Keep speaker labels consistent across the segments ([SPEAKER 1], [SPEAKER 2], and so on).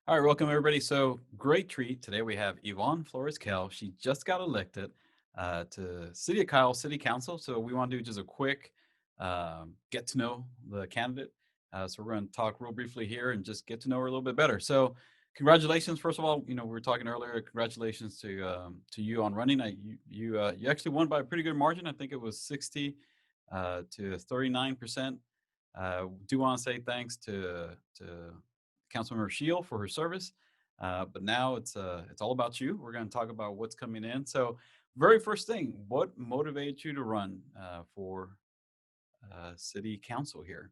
[SPEAKER 1] All right, welcome everybody. So great treat. Today we have Yvonne Flores-Cale. She just got elected to City of Kyle City Council. So we want to do just a quick get to know the candidate. So we're going to talk real briefly here and just get to know her a little bit better. So congratulations, first of all. We were talking earlier. Congratulations to you on running. You actually won by a pretty good margin. I think it was 60 to 39%. Do want to say thanks to Councilmember Shield for her service. But now it's all about you. We're going to talk about what's coming in. So, very first thing, what motivated you to run for city council here?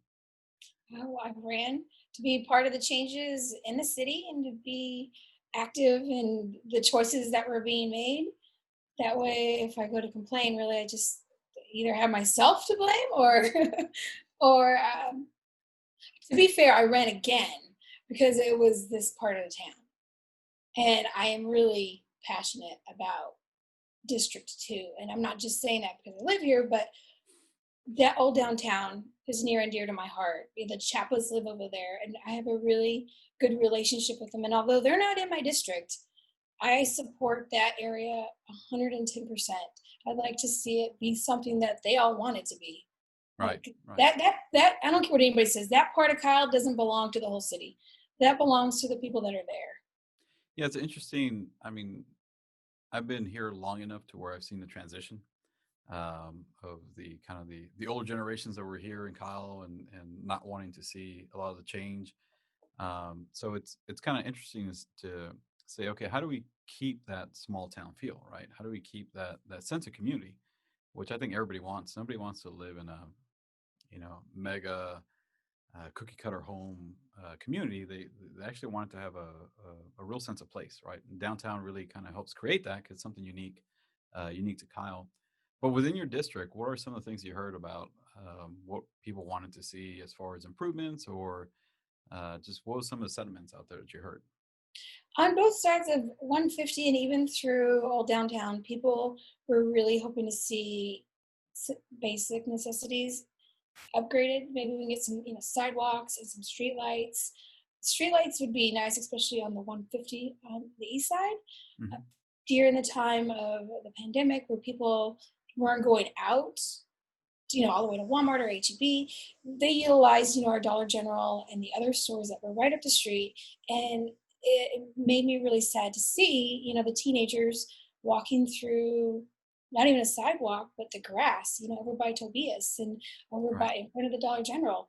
[SPEAKER 2] Oh, I ran to be part of the changes in the city and to be active in the choices that were being made. That way, if I go to complain, really, I just either have myself to blame or, or to be fair, I ran again because it was this part of the town, and I am really passionate about District Two. And I'm not just saying that because I live here, but that old downtown is near and dear to my heart. The Chaplets live over there, and I have a really good relationship with them. And although they're not in my district, I support that area 110%. I'd like to see it be something that they all want it to be.
[SPEAKER 1] Right,
[SPEAKER 2] Like
[SPEAKER 1] right.
[SPEAKER 2] that I don't care what anybody says. That part of Kyle doesn't belong to the whole city. That belongs to the people that are there.
[SPEAKER 1] Yeah, it's interesting. I mean, I've been here long enough to where I've seen the transition of the kind of the older generations that were here in Kyle and not wanting to see a lot of the change. So it's kind of interesting to say, okay, how do we keep that small town feel, right? How do we keep that sense of community, which I think everybody wants. Nobody wants to live in a mega cookie cutter home community. They actually want to have a real sense of place, right? And downtown really kind of helps create that because it's something unique to Kyle. But within your district, what are some of the things you heard about what people wanted to see as far as improvements or just what was some of the sentiments out there that you heard?
[SPEAKER 2] On both sides of 150 and even through old downtown, people were really hoping to see basic necessities upgraded. Maybe we can get some, sidewalks and some street lights. Street lights would be nice, especially on the 150 on the east side. Uh,
[SPEAKER 1] Hmm.
[SPEAKER 2] During the time of the pandemic, where people weren't going out, all the way to Walmart or HEB, they utilized, our Dollar General and the other stores that were right up the street. And it made me really sad to see, the teenagers walking through not even a sidewalk, but the grass, over by Tobias and over
[SPEAKER 1] Right.
[SPEAKER 2] by in front of the Dollar General.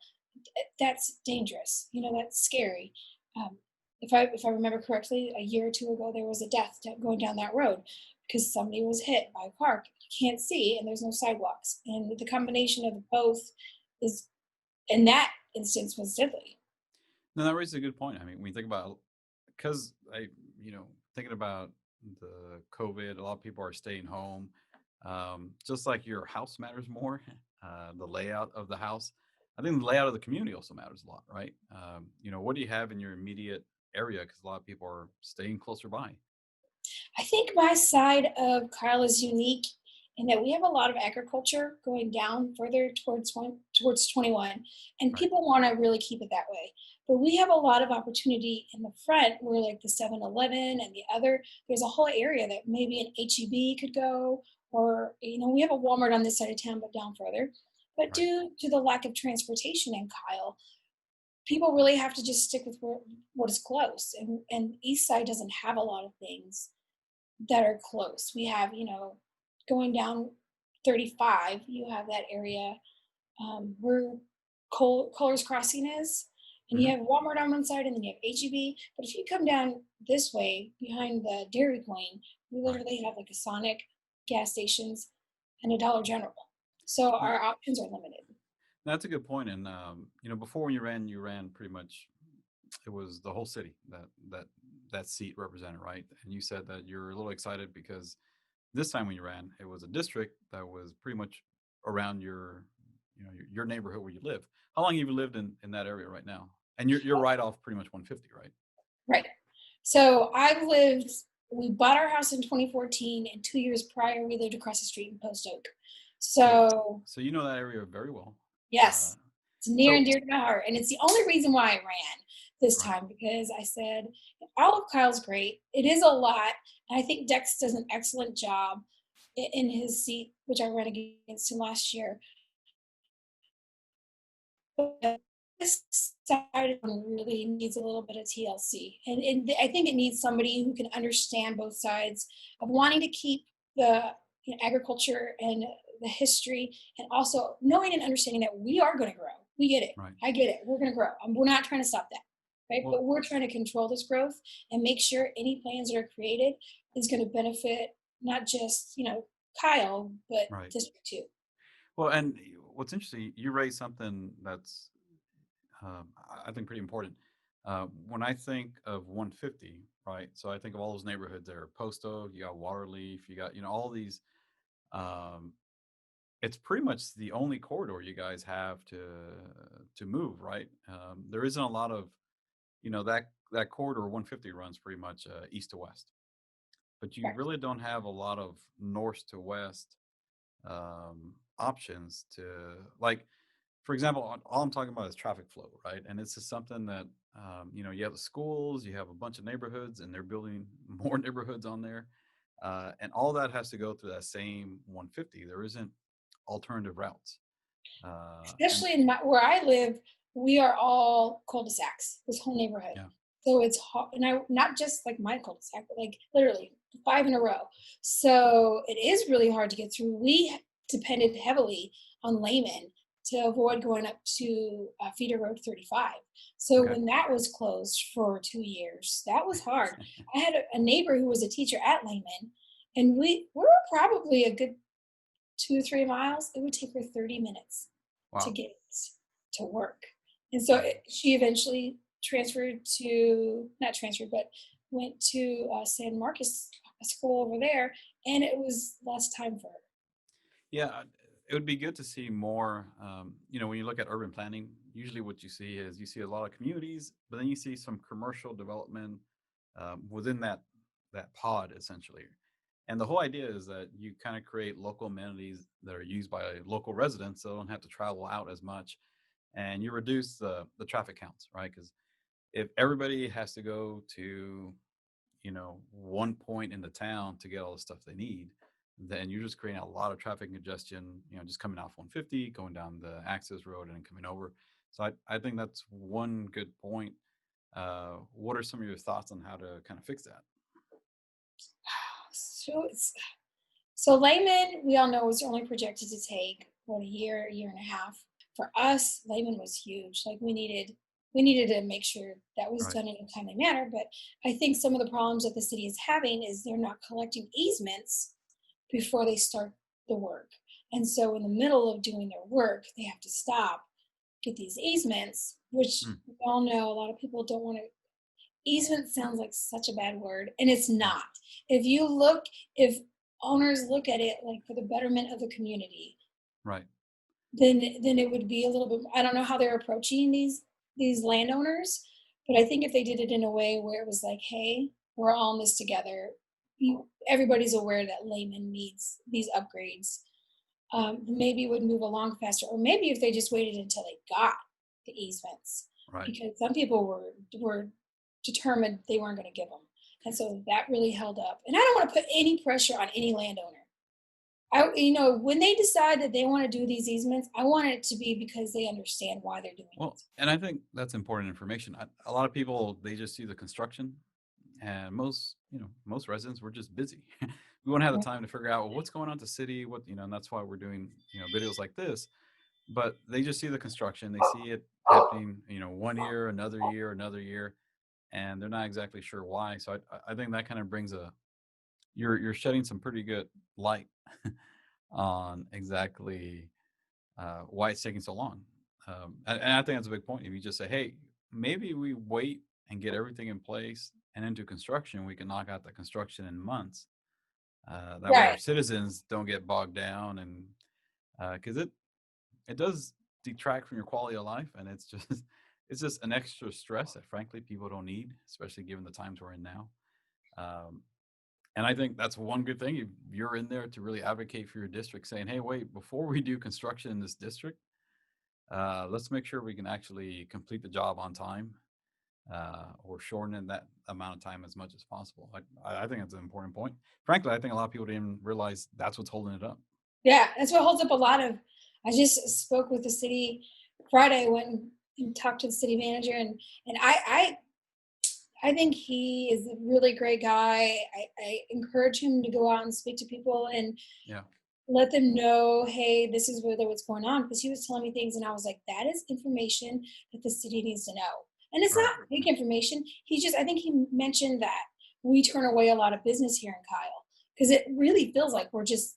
[SPEAKER 2] That's dangerous. That's scary. If I remember correctly, a year or two ago, there was a death going down that road because somebody was hit by a car. You can't see, and there's no sidewalks, and the combination of both is, in that instance, was deadly.
[SPEAKER 1] No, that raises a good point. I mean, when you think about, because thinking about the COVID, a lot of people are staying home. Just like your house matters more, the layout of the house. I think the layout of the community also matters a lot, right? What do you have in your immediate area? Because a lot of people are staying closer by.
[SPEAKER 2] I think my side of Kyle is unique in that we have a lot of agriculture going down further towards 21, and
[SPEAKER 1] Right,
[SPEAKER 2] people want to really keep it that way. But we have a lot of opportunity in the front where like the 7-Eleven and the other, there's a whole area that maybe an HEB could go, or we have a Walmart on this side of town, but down further. But
[SPEAKER 1] right,
[SPEAKER 2] due to the lack of transportation in Kyle, people really have to just stick with what is close. And East Side doesn't have a lot of things that are close. We have, going down 35, you have that area where Kohler's Crossing is, and you
[SPEAKER 1] hmm,
[SPEAKER 2] have Walmart on one side, and then you have HEB. But if you come down this way behind the Dairy Queen, we
[SPEAKER 1] right.
[SPEAKER 2] literally have like a Sonic, gas stations, and a Dollar General. So
[SPEAKER 1] No,
[SPEAKER 2] our options are limited.
[SPEAKER 1] that's a good point. And before when you ran pretty much it was the whole city that seat represented, right? And you said that you're a little excited because this time when you ran, it was a district that was pretty much around your neighborhood where you live. How long have you lived in that area right now? And you're right off pretty much 150, right?
[SPEAKER 2] Right. So we bought our house in 2014, and 2 years prior, we lived across the street in Post Oak.
[SPEAKER 1] So
[SPEAKER 2] So,
[SPEAKER 1] so you know that area very well. Uh,
[SPEAKER 2] yes, it's near and
[SPEAKER 1] so
[SPEAKER 2] dear to my heart. And it's the only reason why I ran. this
[SPEAKER 1] Right.
[SPEAKER 2] time because I said, all of Kyle's great. It is a lot. And I think Dex does an excellent job in his seat, which I ran against him last year. But this side really needs a little bit of TLC. And I think it needs somebody who can understand both sides of wanting to keep the agriculture and the history, and also knowing and understanding that we are going to grow. We get it.
[SPEAKER 1] Right.
[SPEAKER 2] I get it. We're going to grow. We're not trying to stop that. Right.
[SPEAKER 1] Well,
[SPEAKER 2] But we're trying to control this growth and make sure any plans that are created is going to benefit not just, Kyle, but
[SPEAKER 1] right.
[SPEAKER 2] District 2.
[SPEAKER 1] Well, and what's interesting, you raised something that's I think pretty important. When I think of 150, right? So I think of all those neighborhoods there, Post Oak, you got Waterleaf, you got all these. Um, it's pretty much the only corridor you guys have to move, right? There isn't a lot of that corridor 150 runs pretty much east to west, but you
[SPEAKER 2] Correct.
[SPEAKER 1] really don't have a lot of north to west options to like. For example, all I'm talking about is traffic flow, right? And it's just something that you have the schools, you have a bunch of neighborhoods, and they're building more neighborhoods on there, and all that has to go through that same 150. There isn't alternative routes, and
[SPEAKER 2] Especially in where I live, we are all cul-de-sacs. This whole neighborhood,
[SPEAKER 1] yeah,
[SPEAKER 2] so it's hard, and I not just like my cul-de-sac, but like literally 5 in a row. So it is really hard to get through. We depended heavily on laymen to avoid going up to Feeder Road 35. So
[SPEAKER 1] okay,
[SPEAKER 2] when that was closed for 2 years, that was hard. I had a neighbor who was a teacher at Layman, and we were probably a good 2 or 3 miles. It would take her 30 minutes to
[SPEAKER 1] wow,
[SPEAKER 2] get to work. And so
[SPEAKER 1] right.
[SPEAKER 2] she eventually transferred to, not transferred, but went to San Marcos, a school over there, and it was less time for her.
[SPEAKER 1] Yeah, it would be good to see more. When you look at urban planning, usually what you see is you see a lot of communities, but then you see some commercial development within that pod essentially. And the whole idea is that you kind of create local amenities that are used by local residents, so they don't have to travel out as much, and you reduce the traffic counts, right? Because if everybody has to go to one point in the town to get all the stuff they need, then you're just creating a lot of traffic congestion, just coming off 150, going down the access road and then coming over. So I think that's one good point. What are some of your thoughts on how to kind of fix that?
[SPEAKER 2] So so layman, we all know was only projected to take what, a year and a half. For us, layman was huge. Like we needed to make sure that was
[SPEAKER 1] Right.
[SPEAKER 2] done in a timely manner. But I think some of the problems that the city is having is they're not collecting easements before they start the work. And so in the middle of doing their work, they have to stop, get these easements, which
[SPEAKER 1] Mm,
[SPEAKER 2] we all know a lot of people don't want to. Easement sounds like such a bad word, and it's
[SPEAKER 1] right.
[SPEAKER 2] not. If you look, if owners look at it like for the betterment of the community,
[SPEAKER 1] Right.
[SPEAKER 2] then it would be a little bit. I don't know how they're approaching these landowners, but I think if they did it in a way where it was like, hey, we're all in this together. Everybody's aware that layman needs these upgrades. Maybe it would move along faster, or maybe if they just waited until they got the easements,
[SPEAKER 1] Right.
[SPEAKER 2] because some people were determined they weren't going to give them, and so that really held up. And I don't want to put any pressure on any landowner. When they decide that they want to do these easements, I want it to be because they understand why they're doing
[SPEAKER 1] Well,
[SPEAKER 2] it.
[SPEAKER 1] and I think that's important information. A lot of people, they just see the construction, and most residents, we're just busy. We won't have the
[SPEAKER 2] Right.
[SPEAKER 1] time to figure out, well, what's going on at the city, and that's why we're doing videos like this. But they just see the construction, they see it happening, one year, another year, and they're not exactly sure why. So I think that kind of brings you're shedding some pretty good light on exactly why it's taking so long. And I think that's a big point. If you just say, hey, maybe we wait and get everything in place and into construction, we can knock out the construction in months. That way, our
[SPEAKER 2] Right.
[SPEAKER 1] citizens don't get bogged down, and because it does detract from your quality of life, and it's just it's just an extra stress that frankly people don't need, especially given the times we're in now. Um, and I think that's one good thing. You're in there to really advocate for your district, saying, "Hey, wait, before we do construction in this district, let's make sure we can actually complete the job on time." or shortening that amount of time as much as possible. I think that's an important point. Frankly, I think a lot of people didn't realize that's what's holding it up.
[SPEAKER 2] Yeah, that's what holds up a lot of. I just spoke with the city Friday. I went and talked to the city manager, and I think he is a really great guy. I encourage him to go out and speak to people and
[SPEAKER 1] Yeah,
[SPEAKER 2] let them know, hey, this is really what's going on. Because he was telling me things, and I was like, that is information that the city needs to know. And it's
[SPEAKER 1] right,
[SPEAKER 2] not big information. He just, I think he mentioned that we turn away a lot of business here in Kyle because it really feels like we're just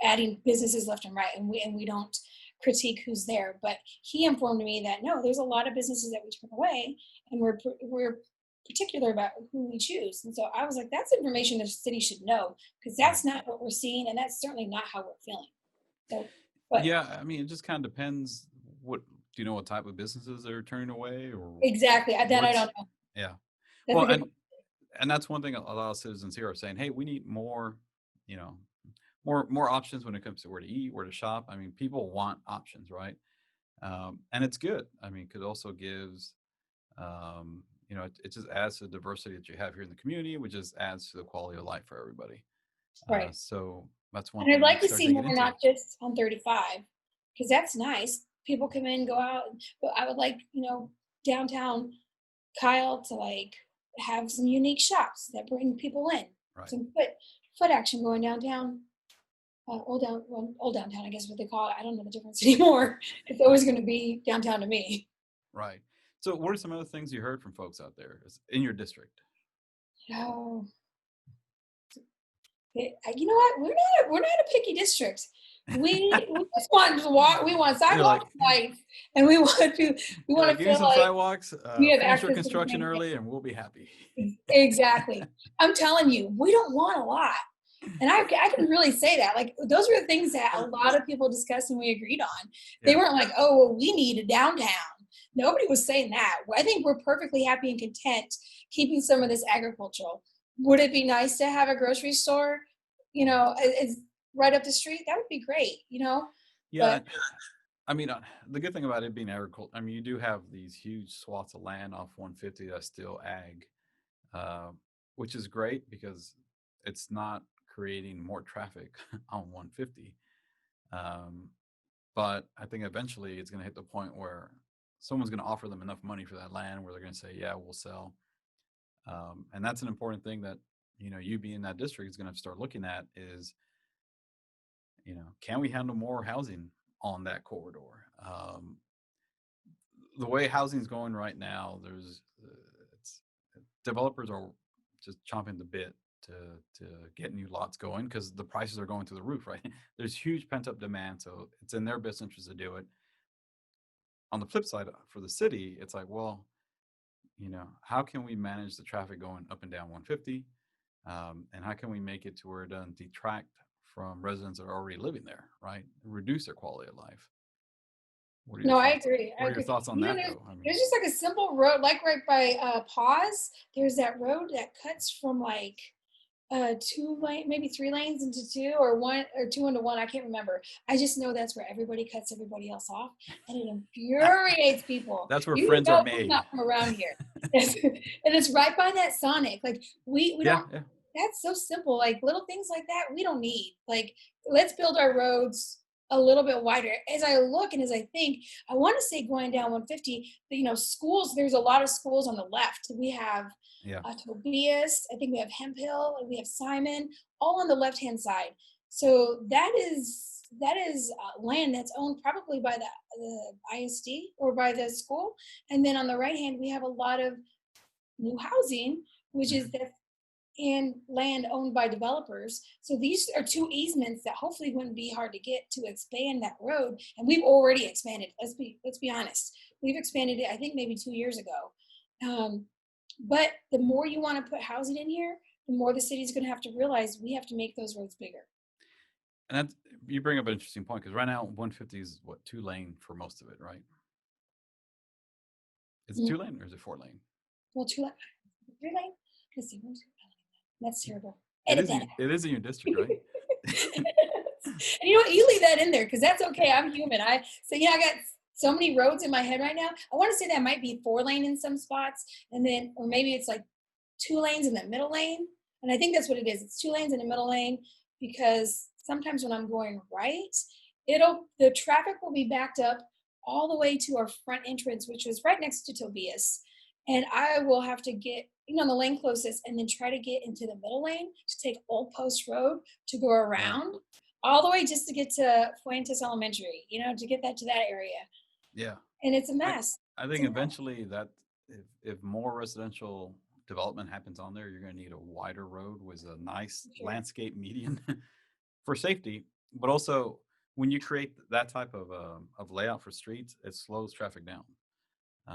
[SPEAKER 2] adding businesses left and right, and we don't critique who's there. But he informed me that no, there's a lot of businesses that we turn away, and we're particular about who we choose. And so I was like, that's information the city should know because
[SPEAKER 1] right.
[SPEAKER 2] that's not what we're seeing, and that's certainly not how we're feeling. So, but
[SPEAKER 1] Yeah, I mean, it just kind of depends. What do you know? What type of businesses they're turning away, or
[SPEAKER 2] exactly, that I
[SPEAKER 1] what's?
[SPEAKER 2] don't know.
[SPEAKER 1] Yeah.
[SPEAKER 2] That's
[SPEAKER 1] Well,
[SPEAKER 2] a good point.
[SPEAKER 1] and that's one thing a lot of citizens here are saying. Hey, we need more. You know, more options when it comes to where to eat, where to shop. I mean, people want options, right? And it's good. I mean, it also gives, it just adds to the diversity that you have here in the community, which just adds to the quality of life for everybody.
[SPEAKER 2] Right.
[SPEAKER 1] So that's one
[SPEAKER 2] And I'd
[SPEAKER 1] thing
[SPEAKER 2] like
[SPEAKER 1] we
[SPEAKER 2] to
[SPEAKER 1] start
[SPEAKER 2] see
[SPEAKER 1] digging
[SPEAKER 2] more,
[SPEAKER 1] into.
[SPEAKER 2] not just on 35, because that's nice. People come in, go out, but I would like, downtown Kyle to like have some unique shops that bring people in.
[SPEAKER 1] Right,
[SPEAKER 2] Some foot action going downtown, old downtown, I guess what they call it. I don't know the difference anymore. It's always going to be downtown to me.
[SPEAKER 1] right. So, what are some other things you heard from folks out there in your district?
[SPEAKER 2] Oh, you know what? We're not a picky district. We just want to walk. We want
[SPEAKER 1] You're like,
[SPEAKER 2] sidewalks, lights, and we
[SPEAKER 1] you're
[SPEAKER 2] want
[SPEAKER 1] like,
[SPEAKER 2] to
[SPEAKER 1] give me
[SPEAKER 2] feel
[SPEAKER 1] some
[SPEAKER 2] like
[SPEAKER 1] sidewalks,
[SPEAKER 2] we have
[SPEAKER 1] finish your
[SPEAKER 2] access to the
[SPEAKER 1] construction
[SPEAKER 2] same thing.
[SPEAKER 1] early, and we'll be happy.
[SPEAKER 2] Exactly. I'm telling you, we don't want a lot. And I can really say that. Like, those were the things that a lot of people discussed and we agreed on. They
[SPEAKER 1] Yeah,
[SPEAKER 2] weren't like, oh, well, we need a downtown. Nobody was saying that. I think we're perfectly happy and content keeping some of this agricultural. Would it be nice to have a grocery store, is right up the street? That would be great.
[SPEAKER 1] yeah.
[SPEAKER 2] But
[SPEAKER 1] I mean, the good thing about it being agriculture, I mean, you do have these huge swaths of land off 150 that's still ag, uh, which is great because it's not creating more traffic on 150. Um, but I think eventually it's going to hit the point where someone's going to offer them enough money for that land where they're going to say, "Yeah, we'll sell." And that's an important thing that you being in that district is going to start looking at is can we handle more housing on that corridor? The way housing's going right now, it's developers are just chomping the bit to to get new lots going because the prices are going through the roof, right? There's huge pent up demand, so it's in their best interest to do it. On the flip side, for the city, it's like, well, how can we manage the traffic going up and down 150, and how can we make it to where it doesn't detract from residents that are already living there, right? Reduce their quality of life. What are your
[SPEAKER 2] no, I
[SPEAKER 1] thoughts?
[SPEAKER 2] agree. I
[SPEAKER 1] What are your
[SPEAKER 2] agree.
[SPEAKER 1] thoughts on that,
[SPEAKER 2] There's
[SPEAKER 1] though? I mean,
[SPEAKER 2] there's just like a simple road, like right by Pause. There's that road that cuts from like 2 lane, maybe 3 lanes into two, or one or two into one. I can't remember. I just know that's where everybody cuts everybody else off, and it infuriates people.
[SPEAKER 1] that's where
[SPEAKER 2] You
[SPEAKER 1] friends are
[SPEAKER 2] know who's
[SPEAKER 1] made.
[SPEAKER 2] not from around here. And it's right by that Sonic. Like we
[SPEAKER 1] Yeah,
[SPEAKER 2] don't.
[SPEAKER 1] yeah,
[SPEAKER 2] That's so simple. Like little things like that we don't need. Like let's build our roads a little bit wider. As I look and as I think, I want to say going down 150. Schools. There's a lot of schools on the left. We have
[SPEAKER 1] yeah.
[SPEAKER 2] Tobias. I think we have Hemp Hill, and we have Simon, all on the left hand side. So that is land that's owned probably by the ISD or by the school. And then on the right hand, we have a lot of new housing, which
[SPEAKER 1] Hmm.
[SPEAKER 2] is that and land owned by developers. So these are two easements that hopefully wouldn't be hard to get to expand that road. And we've already expanded. Let's be honest. We've expanded it, I think maybe 2 years ago. Um, but the more you want to put housing in here, the more the city's going to have to realize we have to make those roads bigger.
[SPEAKER 1] And that's you bring up an interesting point because right now 150 is what 2 lane for most of it, right? Is it
[SPEAKER 2] Mm.
[SPEAKER 1] 2 lane or is it 4 lane?
[SPEAKER 2] Well, 3 lane. Let's see. That's terrible.
[SPEAKER 1] It
[SPEAKER 2] Edit
[SPEAKER 1] is.
[SPEAKER 2] that
[SPEAKER 1] It is in your district, right?
[SPEAKER 2] and you leave that in there because that's okay. I'm human. I got so many roads in my head right now. I want to say that might be 4 lane in some spots, and then, or maybe it's like 2 lanes in the middle lane. And I think that's what it is. It's 2 lanes in the middle lane because sometimes when I'm going right, the traffic will be backed up all the way to our front entrance, which was right next to Tobias. And I will have to get, the lane closest and then try to get into the middle lane to take Old Post Road to go
[SPEAKER 1] Right.
[SPEAKER 2] around all the way just to get to Fuentes Elementary, to get that to that area.
[SPEAKER 1] Yeah.
[SPEAKER 2] And it's a
[SPEAKER 1] I
[SPEAKER 2] mess.
[SPEAKER 1] I
[SPEAKER 2] It's
[SPEAKER 1] think
[SPEAKER 2] a mess
[SPEAKER 1] eventually that if more residential development happens on there, you're going to need a wider road with a nice
[SPEAKER 2] for sure.
[SPEAKER 1] landscape median for safety, but also when you create that type of layout for streets, it slows traffic down.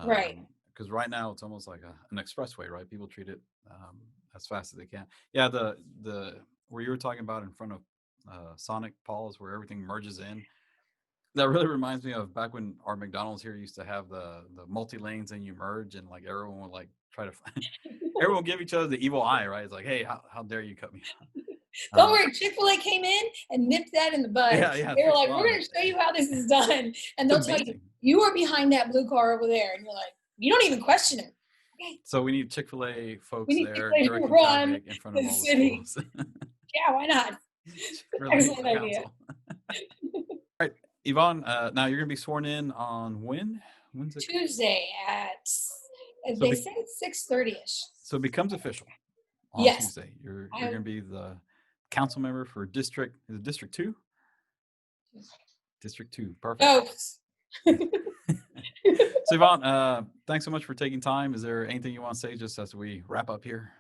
[SPEAKER 2] Right.
[SPEAKER 1] Because right now it's almost like an expressway, right? People treat it as fast as they can. Yeah, the where you were talking about in front of Sonic Paul's, where everything merges in, that really reminds me of back when our McDonald's here used to have the multi lanes and you merge and like everyone would like try to everyone give each other the evil eye, right? It's like, hey, how dare you cut me off?
[SPEAKER 2] Don't
[SPEAKER 1] Uh,
[SPEAKER 2] worry, Chick-fil-A came in and nipped that in the bud.
[SPEAKER 1] yeah, yeah,
[SPEAKER 2] They were
[SPEAKER 1] fixed a
[SPEAKER 2] like,
[SPEAKER 1] lot
[SPEAKER 2] "We're
[SPEAKER 1] of
[SPEAKER 2] gonna
[SPEAKER 1] it.
[SPEAKER 2] show you how this is done." And
[SPEAKER 1] It's
[SPEAKER 2] they'll tell you,
[SPEAKER 1] amazing.
[SPEAKER 2] "You are behind that blue car over there." And you're like, "You don't even question it." Okay,
[SPEAKER 1] So we need Chick-fil-A
[SPEAKER 2] we
[SPEAKER 1] folks
[SPEAKER 2] need
[SPEAKER 1] there
[SPEAKER 2] Chick-fil-A to
[SPEAKER 1] directing
[SPEAKER 2] run
[SPEAKER 1] traffic in front of
[SPEAKER 2] the
[SPEAKER 1] all the
[SPEAKER 2] city.
[SPEAKER 1] schools.
[SPEAKER 2] Yeah, why not?
[SPEAKER 1] Chick-fil-A for
[SPEAKER 2] Excellent idea.
[SPEAKER 1] council. All right, Yvonne. Now you're gonna be sworn in on when? When's it?
[SPEAKER 2] Tuesday at
[SPEAKER 1] So
[SPEAKER 2] they
[SPEAKER 1] be,
[SPEAKER 2] said it's 6:30ish.
[SPEAKER 1] so it becomes official on
[SPEAKER 2] Yes,
[SPEAKER 1] Tuesday. You're gonna
[SPEAKER 2] I'm.
[SPEAKER 1] be the council member for district. Is it District Two? District Two. Perfect.
[SPEAKER 2] No.
[SPEAKER 1] So Yvonne, thanks so much for taking time. Is there anything you want to say just as we wrap up here?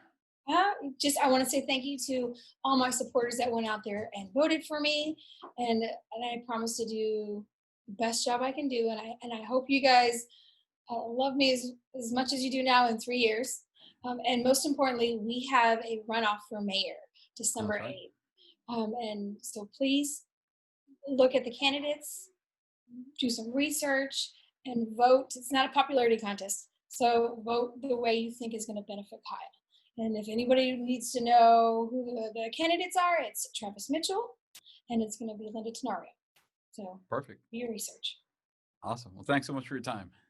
[SPEAKER 2] Just I want to say thank you to all my supporters that went out there and voted for me, and I promise to do the best job I can do, and I hope you guys love me as much as you do now in 3 years. And most importantly, we have a runoff for mayor
[SPEAKER 1] That's
[SPEAKER 2] December
[SPEAKER 1] right.
[SPEAKER 2] 8th. And so please look at the candidates, do some research, and vote. It's not a popularity contest. So vote the way you think is going to benefit Kyle. And if anybody needs to know who the candidates are, it's Travis Mitchell and it's going to be Linda Tenario. So
[SPEAKER 1] Perfect.
[SPEAKER 2] do your research.
[SPEAKER 1] Awesome. Well, thanks so much for your time.